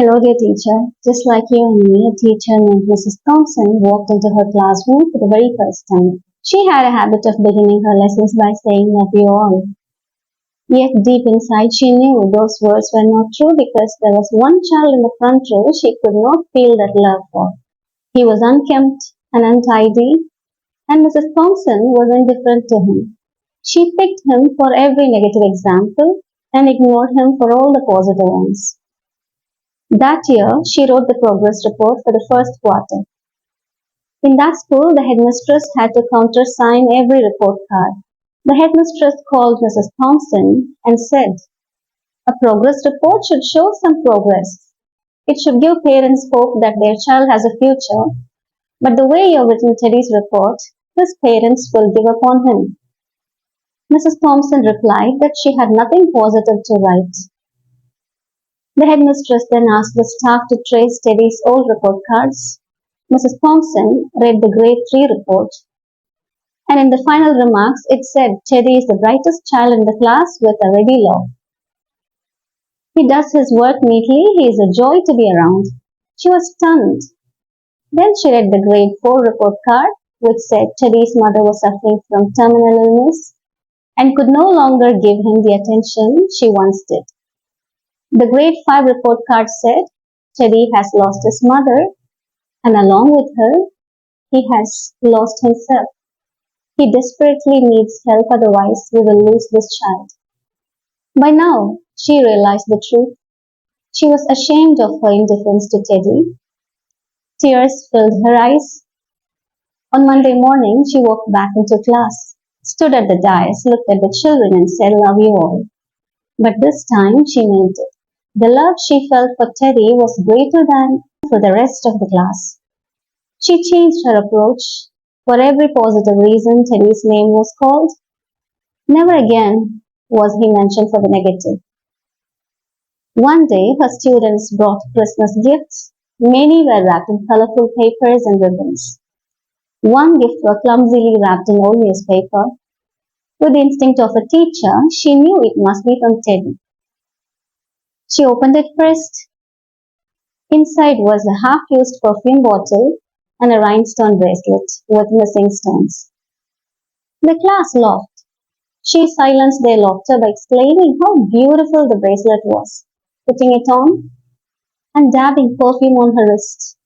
Hello, dear teacher. Just like you and me, a teacher named Mrs. Thompson walked into her classroom for the very first time. She had a habit of beginning her lessons by saying, "Love you all." Yet deep inside, she knew those words were not true because there was one child in the front row she could not feel that love for. He was unkempt and untidy, and Mrs. Thompson was indifferent to him. She picked him for every negative example and ignored him for all the positive ones. That year, she wrote the progress report for the first quarter. In that school, the headmistress had to countersign every report card. The headmistress called Mrs. Thompson and said, "A progress report should show some progress. It should give parents hope that their child has a future, but the way you've written Teddy's report, his parents will give up on him." Mrs. Thompson replied that she had nothing positive to write. The headmistress then asked the staff to trace Teddy's old report cards. Mrs. Thompson read the grade 3 report, and in the final remarks it said Teddy is the brightest child in the class with a ready laugh. He does his work neatly, he is a joy to be around. She was stunned. Then she read the grade 4 report card, which said Teddy's mother was suffering from terminal illness and could no longer give him the attention she once did. The grade 5 report card said Teddy has lost his mother, and along with her, he has lost himself. He desperately needs help, otherwise we will lose this child. By now, she realized the truth. She was ashamed of her indifference to Teddy. Tears filled her eyes. On Monday morning, she walked back into class, stood at the dais, looked at the children and said, "Love you all." But this time she meant it. The love she felt for Teddy was greater than for the rest of the class. She changed her approach. For every positive reason Teddy's name was called, never again was he mentioned for the negative. One day her students brought Christmas gifts. Many were wrapped in colorful papers and ribbons. One gift was clumsily wrapped in old newspaper. With the instinct of a teacher, she knew it must be from Teddy. She opened it first. Inside was a half-used perfume bottle and a rhinestone bracelet with missing stones. The class laughed. She silenced their laughter by exclaiming how beautiful the bracelet was, putting it on and dabbing perfume on her wrist.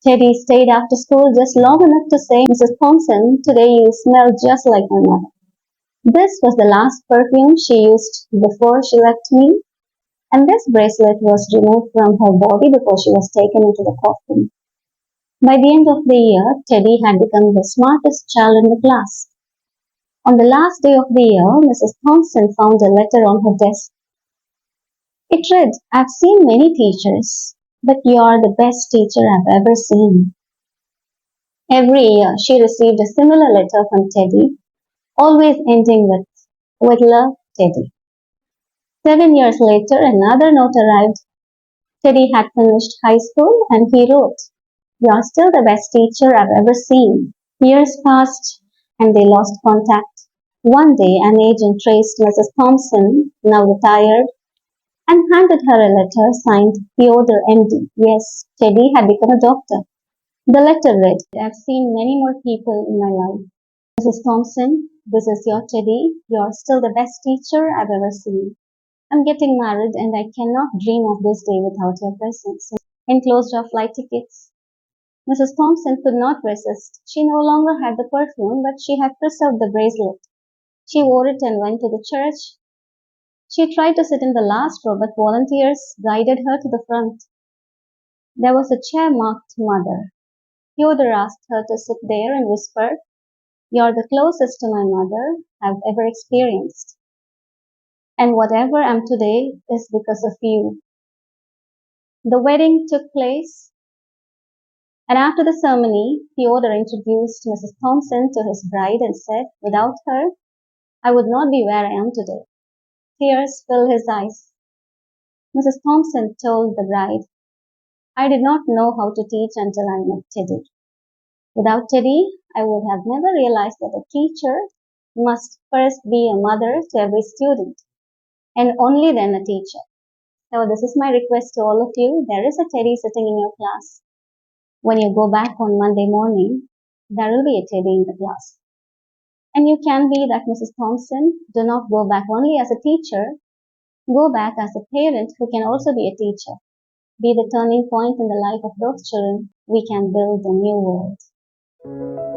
Teddy stayed after school just long enough to say, "Mrs. Thompson, today you smell just like my mother." This was the last perfume she used before she left me, and this bracelet was removed from her body before she was taken into the coffin. By the end of the year, Teddy had become the smartest child in the class. On the last day of the year, Mrs. Thompson found a letter on her desk. It read, "I've seen many teachers, but you're the best teacher I've ever seen." Every year, she received a similar letter from Teddy, always ending with love, Teddy. 7 years later, another note arrived. Teddy had finished high school and he wrote, "You're still the best teacher I've ever seen." Years passed and they lost contact. One day, an agent traced Mrs. Thompson, now retired, and handed her a letter signed Theodore MD. Yes, Teddy had become a doctor. The letter read, "I've seen many more people in my life. Mrs. Thompson, this is your Teddy. You're still the best teacher I've ever seen. I'm getting married and I cannot dream of this day without your presence." Enclosed are flight tickets. Mrs. Thompson could not resist. She no longer had the perfume, but she had preserved the bracelet. She wore it and went to the church. She tried to sit in the last row, but volunteers guided her to the front. There was a chair marked Mother. Theodore asked her to sit there and whispered, "You're the closest to my mother I've ever experienced. And whatever I am today is because of you." The wedding took place, and after the ceremony, Theodore introduced Mrs. Thompson to his bride and said, "Without her, I would not be where I am today." Tears filled his eyes. Mrs. Thompson told the bride, "I did not know how to teach until I met Teddy. Without Teddy, I would have never realized that a teacher must first be a mother to every student, and only then a teacher." So this is my request to all of you. There is a teddy sitting in your class. When you go back on Monday morning, there will be a teddy in the class. And you can be that Mrs. Thompson. Do not go back only as a teacher. Go back as a parent who can also be a teacher. Be the turning point in the life of those children. We can build a new world.